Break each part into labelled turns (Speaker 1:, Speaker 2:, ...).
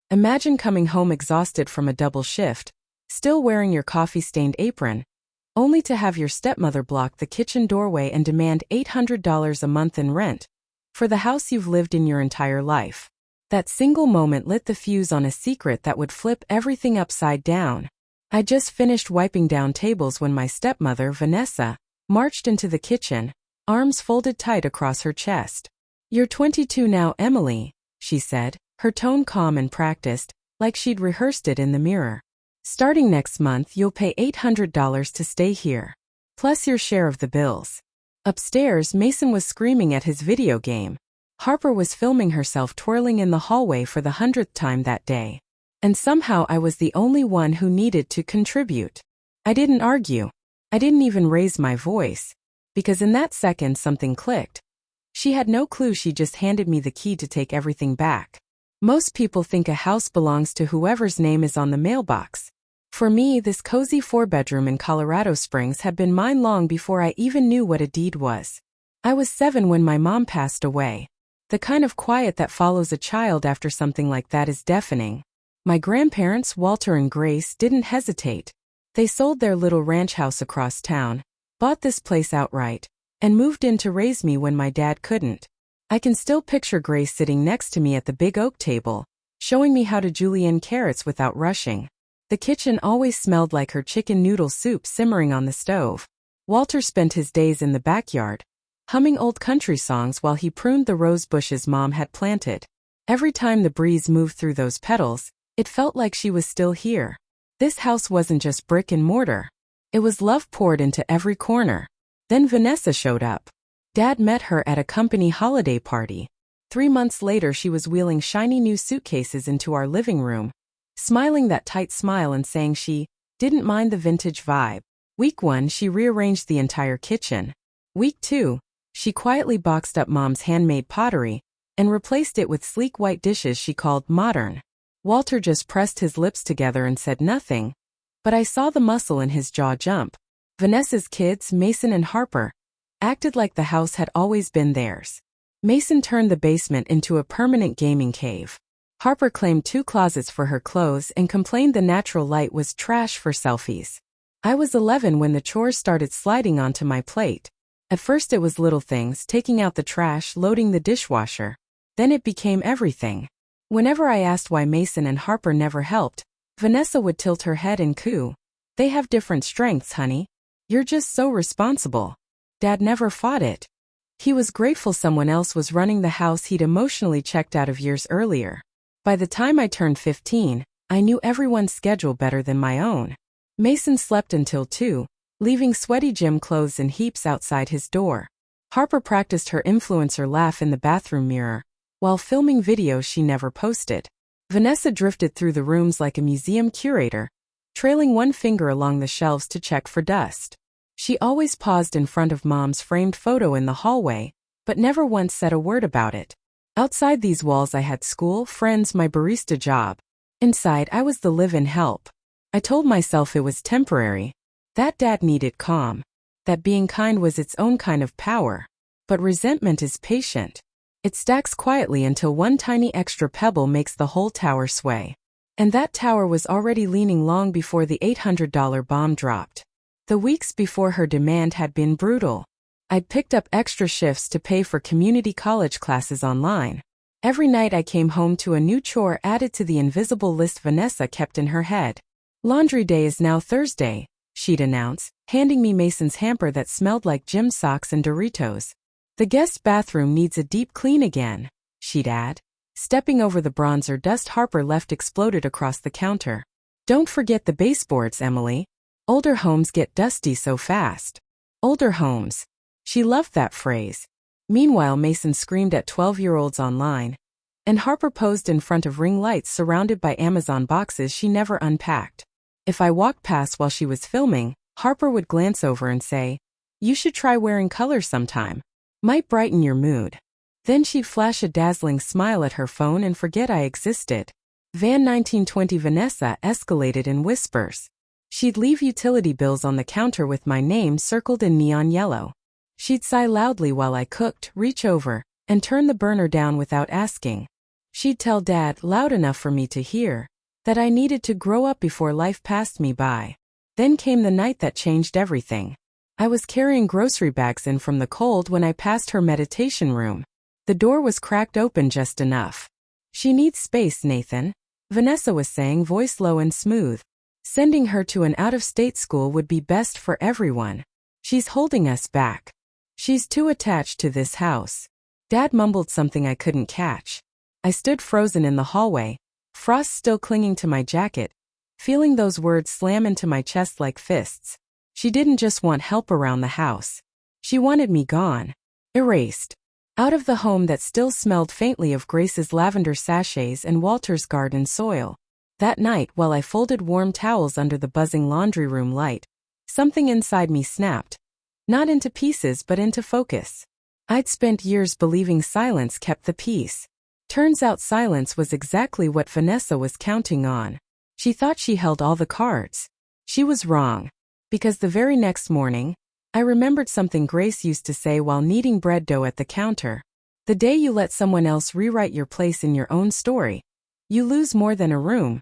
Speaker 1: Imagine coming home exhausted from a double shift, still wearing your coffee-stained apron, only to have your stepmother block the kitchen doorway and demand $800 a month in rent for the house you've lived in your entire life. That single moment lit the fuse on a secret that would flip everything upside down. I just finished wiping down tables when my stepmother, Vanessa, marched into the kitchen, arms folded tight across her chest. "You're 22 now, Emily," she said, her tone calm and practiced, like she'd rehearsed it in the mirror. "Starting next month, you'll pay $800 to stay here, plus your share of the bills." Upstairs, Mason was screaming at his video game. Harper was filming herself twirling in the hallway for the 100th time that day. And somehow I was the only one who needed to contribute. I didn't argue. I didn't even raise my voice. Because in that second something clicked. She had no clue she just handed me the key to take everything back. Most people think a house belongs to whoever's name is on the mailbox. For me, this cozy 4-bedroom in Colorado Springs had been mine long before I even knew what a deed was. I was 7 when my mom passed away. The kind of quiet that follows a child after something like that is deafening. My grandparents, Walter and Grace, didn't hesitate. They sold their little ranch house across town, bought this place outright, and moved in to raise me when my dad couldn't. I can still picture Grace sitting next to me at the big oak table, showing me how to julienne carrots without rushing. The kitchen always smelled like her chicken noodle soup simmering on the stove. Walter spent his days in the backyard, humming old country songs while he pruned the rose bushes Mom had planted. Every time the breeze moved through those petals, it felt like she was still here. This house wasn't just brick and mortar. It was love poured into every corner. Then Vanessa showed up. Dad met her at a company holiday party. 3 months later, she was wheeling shiny new suitcases into our living room, smiling that tight smile and saying she didn't mind the vintage vibe. Week 1, she rearranged the entire kitchen. Week 2, she quietly boxed up Mom's handmade pottery and replaced it with sleek white dishes she called modern. Walter just pressed his lips together and said nothing, but I saw the muscle in his jaw jump. Vanessa's kids, Mason and Harper, acted like the house had always been theirs. Mason turned the basement into a permanent gaming cave. Harper claimed 2 closets for her clothes and complained the natural light was trash for selfies. I was 11 when the chores started sliding onto my plate. At first it was little things, taking out the trash, loading the dishwasher. Then it became everything. Whenever I asked why Mason and Harper never helped, Vanessa would tilt her head and coo. "They have different strengths, honey. You're just so responsible." Dad never fought it. He was grateful someone else was running the house he'd emotionally checked out of years earlier. By the time I turned 15, I knew everyone's schedule better than my own. Mason slept until 2, leaving sweaty gym clothes in heaps outside his door. Harper practiced her influencer laugh in the bathroom mirror, while filming videos she never posted. Vanessa drifted through the rooms like a museum curator, trailing one finger along the shelves to check for dust. She always paused in front of Mom's framed photo in the hallway, but never once said a word about it. Outside these walls I had school, friends, my barista job. Inside I was the live-in help. I told myself it was temporary, that Dad needed calm, that being kind was its own kind of power. But resentment is patient. It stacks quietly until one tiny extra pebble makes the whole tower sway. And that tower was already leaning long before the $800 bomb dropped. The weeks before her demand had been brutal. I'd picked up extra shifts to pay for community college classes online. Every night I came home to a new chore added to the invisible list Vanessa kept in her head. "Laundry day is now Thursday," she'd announce, handing me Mason's hamper that smelled like gym socks and Doritos. "The guest bathroom needs a deep clean again," she'd add. Stepping over the bronzer dust Harper left exploded across the counter. "Don't forget the baseboards, Emily. Older homes get dusty so fast." Older homes. She loved that phrase. Meanwhile, Mason screamed at 12-year-olds online, and Harper posed in front of ring lights surrounded by Amazon boxes she never unpacked. If I walked past while she was filming, Harper would glance over and say, "You should try wearing color sometime. Might brighten your mood." Then she'd flash a dazzling smile at her phone and forget I existed. Van 1920 Vanessa escalated in whispers. She'd leave utility bills on the counter with my name circled in neon yellow. She'd sigh loudly while I cooked, reach over, and turn the burner down without asking. She'd tell Dad, loud enough for me to hear, that I needed to grow up before life passed me by. Then came the night that changed everything. I was carrying grocery bags in from the cold when I passed her meditation room. The door was cracked open just enough. "She needs space, Nathan," Vanessa was saying, voice low and smooth. "Sending her to an out-of-state school would be best for everyone. She's holding us back. She's too attached to this house." Dad mumbled something I couldn't catch. I stood frozen in the hallway, frost still clinging to my jacket, feeling those words slam into my chest like fists. She didn't just want help around the house. She wanted me gone. Erased. Out of the home that still smelled faintly of Grace's lavender sachets and Walter's garden soil. That night, while I folded warm towels under the buzzing laundry room light, something inside me snapped. Not into pieces but into focus. I'd spent years believing silence kept the peace. Turns out silence was exactly what Vanessa was counting on. She thought she held all the cards. She was wrong. Because the very next morning, I remembered something Grace used to say while kneading bread dough at the counter. "The day you let someone else rewrite your place in your own story, you lose more than a room.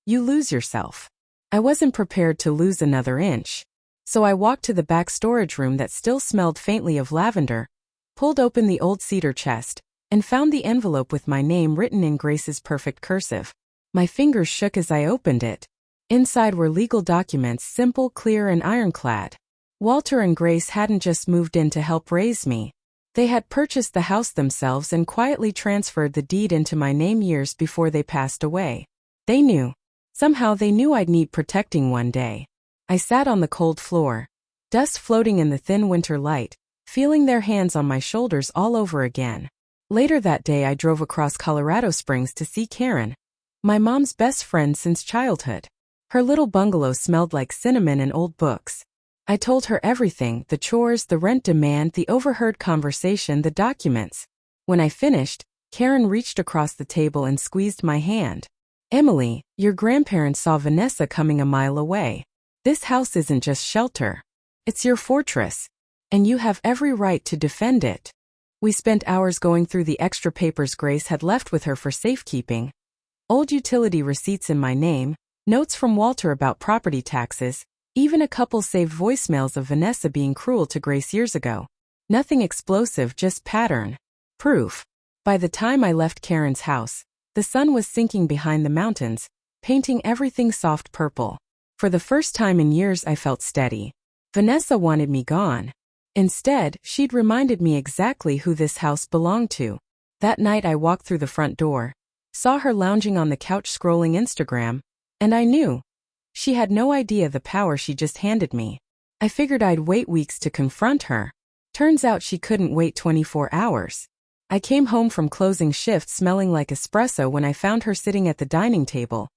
Speaker 1: You lose yourself." I wasn't prepared to lose another inch. So I walked to the back storage room that still smelled faintly of lavender, pulled open the old cedar chest, and found the envelope with my name written in Grace's perfect cursive. My fingers shook as I opened it. Inside were legal documents, simple, clear, and ironclad. Walter and Grace hadn't just moved in to help raise me. They had purchased the house themselves and quietly transferred the deed into my name years before they passed away. They knew. Somehow they knew I'd need protecting one day. I sat on the cold floor, dust floating in the thin winter light, feeling their hands on my shoulders all over again. Later that day I drove across Colorado Springs to see Karen, my mom's best friend since childhood. Her little bungalow smelled like cinnamon and old books. I told her everything, the chores, the rent demand, the overheard conversation, the documents. When I finished, Karen reached across the table and squeezed my hand. "Emily, your grandparents saw Vanessa coming a mile away. This house isn't just shelter. It's your fortress. And you have every right to defend it." We spent hours going through the extra papers Grace had left with her for safekeeping. Old utility receipts in my name, notes from Walter about property taxes, even a couple saved voicemails of Vanessa being cruel to Grace years ago. Nothing explosive, just pattern. Proof. By the time I left Karen's house, the sun was sinking behind the mountains, painting everything soft purple. For the first time in years I felt steady. Vanessa wanted me gone. Instead, she'd reminded me exactly who this house belonged to. That night I walked through the front door, saw her lounging on the couch scrolling Instagram, and I knew. She had no idea the power she just handed me. I figured I'd wait weeks to confront her. Turns out she couldn't wait 24 hours. I came home from closing shift smelling like espresso when I found her sitting at the dining table,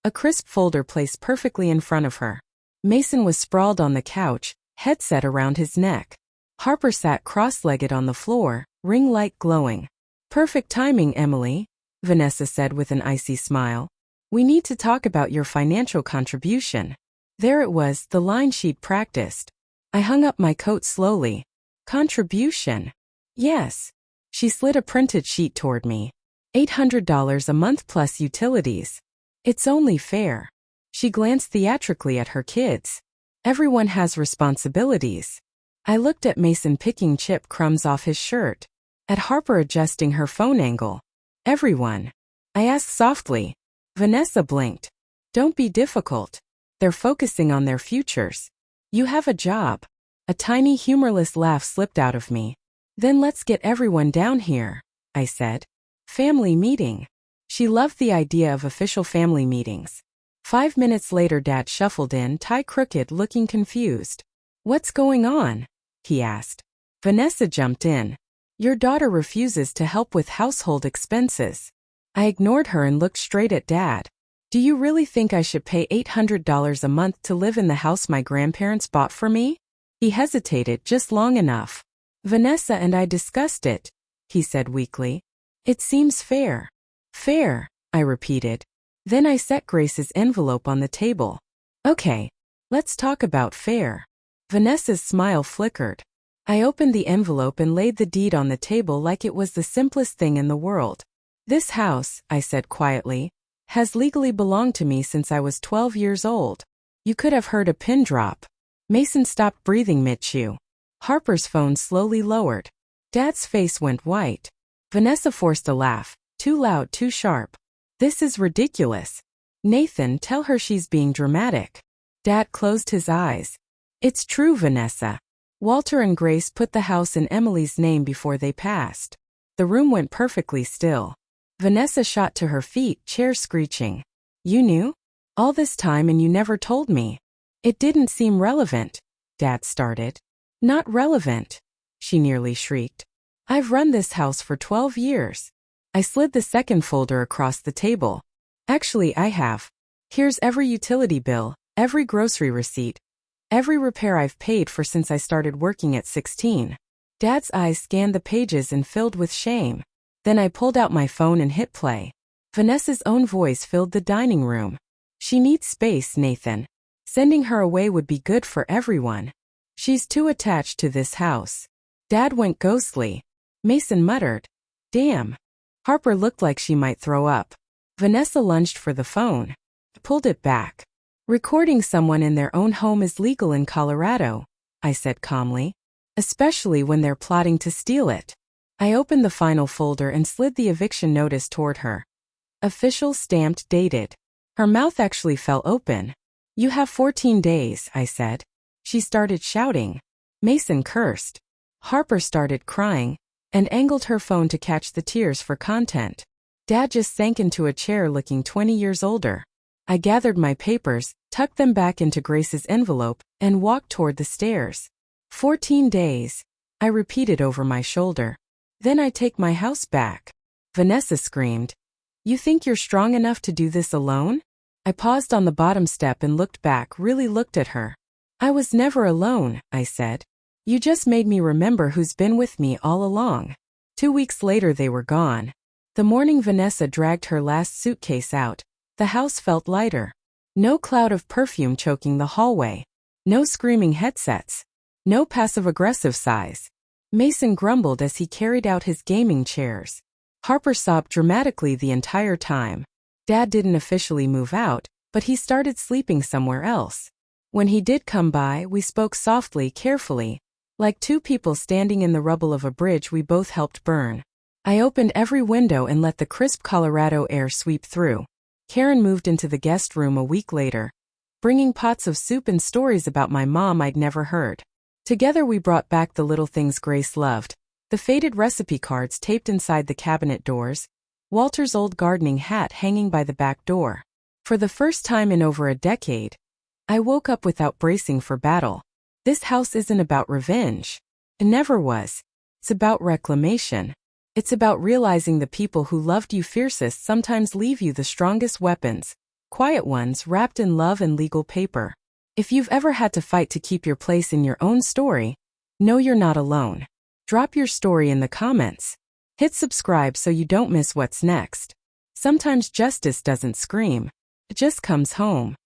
Speaker 1: a crisp folder placed perfectly in front of her. Mason was sprawled on the couch, headset around his neck. Harper sat cross-legged on the floor, ring light glowing. "Perfect timing, Emily," Vanessa said with an icy smile. "We need to talk about your financial contribution." There it was, the line she'd practiced. I hung up my coat slowly. "Contribution?" "Yes." She slid a printed sheet toward me. $800 a month plus utilities. "It's only fair." She glanced theatrically at her kids. "Everyone has responsibilities." I looked at Mason picking chip crumbs off his shirt. At Harper adjusting her phone angle. "Everyone?" I asked softly. Vanessa blinked. "Don't be difficult. They're focusing on their futures. You have a job." A tiny humorless laugh slipped out of me. "Then let's get everyone down here," I said. "Family meeting." She loved the idea of official family meetings. 5 minutes later Dad shuffled in, tie crooked, looking confused. "What's going on?" he asked. Vanessa jumped in. "Your daughter refuses to help with household expenses." I ignored her and looked straight at Dad. "Do you really think I should pay $800 a month to live in the house my grandparents bought for me?" He hesitated just long enough. "Vanessa and I discussed it," he said weakly. "It seems fair." "Fair," I repeated. Then I set Grace's envelope on the table. "Okay, let's talk about fair." Vanessa's smile flickered. I opened the envelope and laid the deed on the table like it was the simplest thing in the world. This house, I said quietly, has legally belonged to me since I was 12 years old. You could have heard a pin drop. Mason stopped breathing mid-chew. Harper's phone slowly lowered. Dad's face went white. Vanessa forced a laugh, too loud, too sharp. This is ridiculous. Nathan, tell her she's being dramatic. Dad closed his eyes. It's true, Vanessa. Walter and Grace put the house in Emily's name before they passed. The room went perfectly still. Vanessa shot to her feet, chair screeching. You knew? All this time and you never told me. It didn't seem relevant. Dad started. Not relevant, she nearly shrieked. I've run this house for 12 years. I slid the second folder across the table. Actually, I have. Here's every utility bill, every grocery receipt, every repair I've paid for since I started working at 16. Dad's eyes scanned the pages and filled with shame. Then I pulled out my phone and hit play. Vanessa's own voice filled the dining room. She needs space, Nathan. Sending her away would be good for everyone. She's too attached to this house. Dad went ghostly. Mason muttered, damn. Harper looked like she might throw up. Vanessa lunged for the phone. Pulled it back. Recording someone in their own home is legal in Colorado, I said calmly. Especially when they're plotting to steal it. I opened the final folder and slid the eviction notice toward her. Official, stamped, dated. Her mouth actually fell open. You have 14 days, I said. She started shouting. Mason cursed. Harper started crying and angled her phone to catch the tears for content. Dad just sank into a chair looking 20 years older. I gathered my papers, tucked them back into Grace's envelope, and walked toward the stairs. 14 days, I repeated over my shoulder. Then I take my house back. Vanessa screamed. You think you're strong enough to do this alone? I paused on the bottom step and looked back, really looked at her. I was never alone, I said. You just made me remember who's been with me all along. 2 weeks later they were gone. The morning Vanessa dragged her last suitcase out, the house felt lighter. No cloud of perfume choking the hallway. No screaming headsets. No passive-aggressive sighs. Mason grumbled as he carried out his gaming chairs. Harper sobbed dramatically the entire time. Dad didn't officially move out, but he started sleeping somewhere else. When he did come by, we spoke softly, carefully, like two people standing in the rubble of a bridge we both helped burn. I opened every window and let the crisp Colorado air sweep through. Karen moved into the guest room a week later, bringing pots of soup and stories about my mom I'd never heard. Together we brought back the little things Grace loved, the faded recipe cards taped inside the cabinet doors, Walter's old gardening hat hanging by the back door. For the first time in over a decade, I woke up without bracing for battle. This house isn't about revenge. It never was. It's about reclamation. It's about realizing the people who loved you fiercest sometimes leave you the strongest weapons, quiet ones wrapped in love and legal paper. If you've ever had to fight to keep your place in your own story, know you're not alone. Drop your story in the comments. Hit subscribe so you don't miss what's next. Sometimes justice doesn't scream. It just comes home.